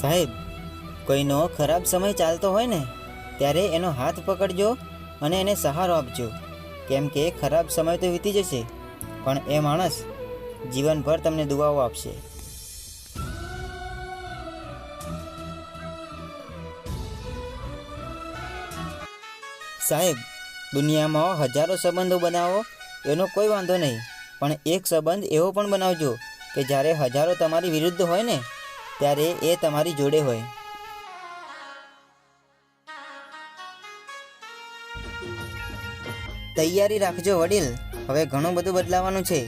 સાહેબ, કોઈનો ખરાબ સમય ચાલતો હોય ને ત્યારે એનો હાથ પકડજો અને એને સહારો આપજો. કેમ કે ખરાબ સમય તો વીતી જશે, પણ એ માણસ જીવનભર તમને દુઆઓ આપશે. સાહેબ, દુનિયામાં હજારો સંબંધો બનાવો એનો કોઈ વાંધો નહીં, પણ એક સંબંધ એવો પણ બનાવજો કે જ્યારે હજારો તમારી વિરુદ્ધ હોય ને ત્યારે એ તમારી જોડે હોય. તૈયારી રાખજો વડીલ, હવે ઘણું બધું બદલાવાનું છે.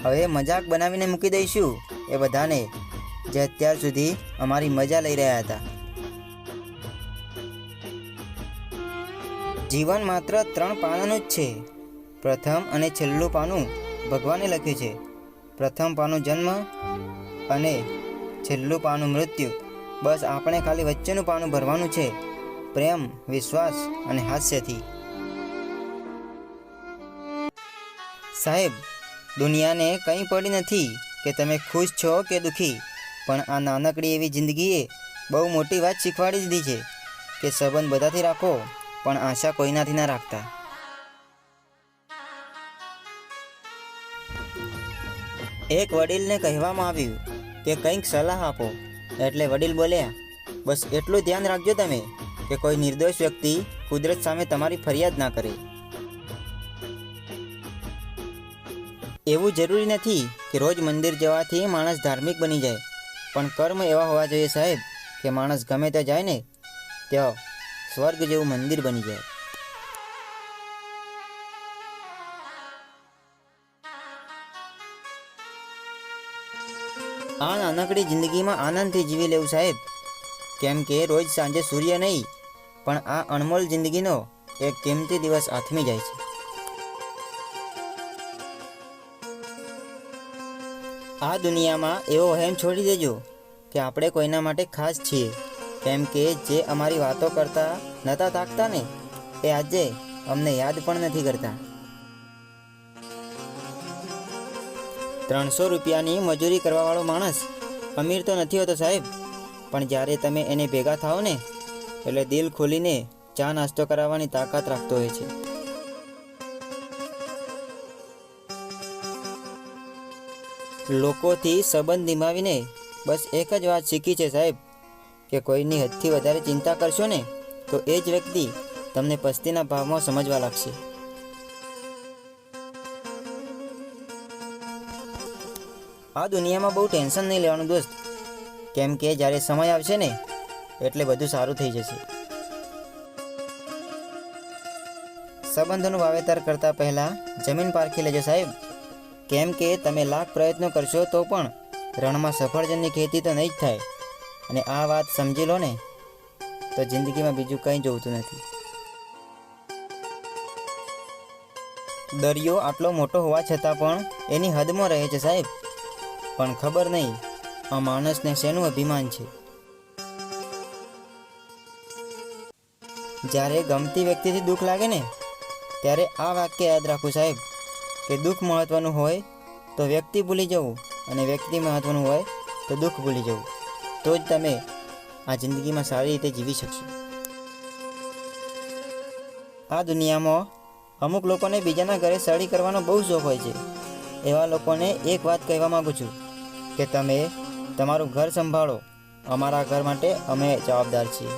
હવે મજાક બનાવીને મૂકી દઈશું એ બધાને જે અત્યાર સુધી અમારી મજા લઈ રહ્યા હતા. જીવન માત્ર 3 પાનાનું જ છે. પ્રથમ અને છેલ્લું પાનું ભગવાને લખ્યું છે. પ્રથમ પાનું જન્મ અને છેલ્લું પાનું મૃત્યુ. બસ આપણે ખાલી વચ્ચેનું પાનું ભરવાનું છે, પ્રેમ, વિશ્વાસ અને હાસ્યથી. સાહેબ, દુનિયાને કંઈ પડી નથી કે તમે ખુશ છો કે દુઃખી, પણ આ નાનકડી એવી જિંદગીએ બહુ મોટી વાત શીખવાડી દીધી છે કે સંબંધ બધાથી રાખો, પણ આશા કોઈનાથી ના રાખતા. એક વડીલને કહેવામાં આવ્યું કે કંઈક સલાહ આપો, એટલે વડીલ બોલ્યા, બસ એટલું ધ્યાન રાખજો તમે કે કોઈ નિર્દોષ વ્યક્તિ કુદરત સામે તમારી ફરિયાદ ના કરે. એવું જરૂરી નથી કે રોજ મંદિર જવાથી માણસ ધાર્મિક બની જાય, પણ કર્મ એવા હોવા જોઈએ સાહેબ કે માણસ ગમે ત્યાં જાય ને ત્યાં સ્વર્ગ જેવું મંદિર બની જાય. આ નાનકડી જિંદગીમાં આનંદથી જીવી લેવું સાહેબ, કેમ કે રોજ સાંજે સૂર્ય નહીં, પણ આ અણમોલ જિંદગીનો એક કિંમતી દિવસ આથમી જાય છે. આ દુનિયામાં એવો વહેમ છોડી દેજો કે આપણે કોઈના માટે ખાસ છીએ, કેમ કે જે અમારી વાતો કરતા નહોતા તાકતા ને એ આજે અમને યાદ પણ નથી કરતા. 300 રૂપિયાની મજૂરી કરવાવાળો માણસ અમીર તો નથી હોતો સાહેબ, પણ જ્યારે તમે એને ભેગા થાઓ ને એટલે દિલ ખોલીને ચા નાસ્તો કરાવવાની તાકાત રાખતો હોય છે. લોકોથી સંબંધ નિભાવીને બસ એક જ વાત શીખી છે સાહેબ કે કોઈની હદથી વધારે ચિંતા કરશો ને તો એ જ વ્યક્તિ તમને પસ્તીના ભાવમાં સમજવા લાગશે. આ દુનિયામાં બહુ ટેન્શન નહીં લેવાનું દોસ્ત, કેમ કે જ્યારે સમય આવશે ને એટલે બધું સારું થઈ જશે. સંબંધોનું વાવેતર કરતાં પહેલાં જમીન પારખી લેજો સાહેબ, કેમ કે તમે લાખ પ્રયત્નો કરશો તો પણ રણમાં સફરજનની ખેતી તો નહીં જ થાય. અને આ વાત સમજી લો ને તો જિંદગીમાં બીજું કંઈ જોઈતું નથી. દરિયો આટલો મોટો હોવા છતાં પણ એની હદમાં રહે છે સાહેબ, પણ ખબર નહીં આ માણસને શેનું અભિમાન છે. જ્યારે ગમતી વ્યક્તિથી દુઃખ લાગે ને ત્યારે આ વાક્ય યાદ રાખવું સાહેબ કે દુઃખ મહત્ત્વનું હોય તો વ્યક્તિ ભૂલી જવું, અને વ્યક્તિ મહત્ત્વનું હોય તો દુઃખ ભૂલી જવું, તો જ તમે આ જિંદગીમાં સારી રીતે જીવી શકશો. આ દુનિયામાં અમુક લોકોને બીજાના ઘરે સળી કરવાનો બહુ શોખ હોય છે. એવા લોકોને એક વાત કહેવા માગું છું કે તમે તમારું ઘર સંભાળો, અમારા ઘર માટે અમે જવાબદાર છીએ.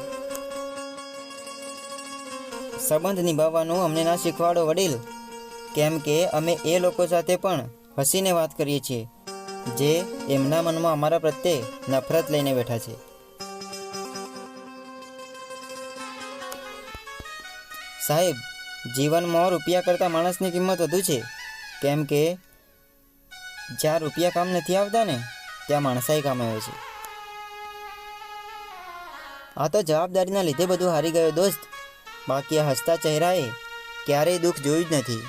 સંબંધ નિભાવવાનું અમને ના શીખવાડો વડીલ, કેમ કે અમે એ લોકો સાથે પણ હસીને વાત કરીએ છીએ જે એમના મનમાં અમારા પ્રત્યે નફરત લઈને બેઠા છે. સાહેબ, જીવનમાં રૂપિયા કરતાં માણસની કિંમત વધુ છે, કેમ કે જ્યાં રૂપિયા કામ નથી આવતા ને ત્યાં માણસાઈ કામ આવે છે. આ તો જવાબદારીના લીધે બધું હારી ગયો દોસ્ત, બાકી આ હસતા ચહેરાએ ક્યારેય દુઃખ જોયું જ નથી.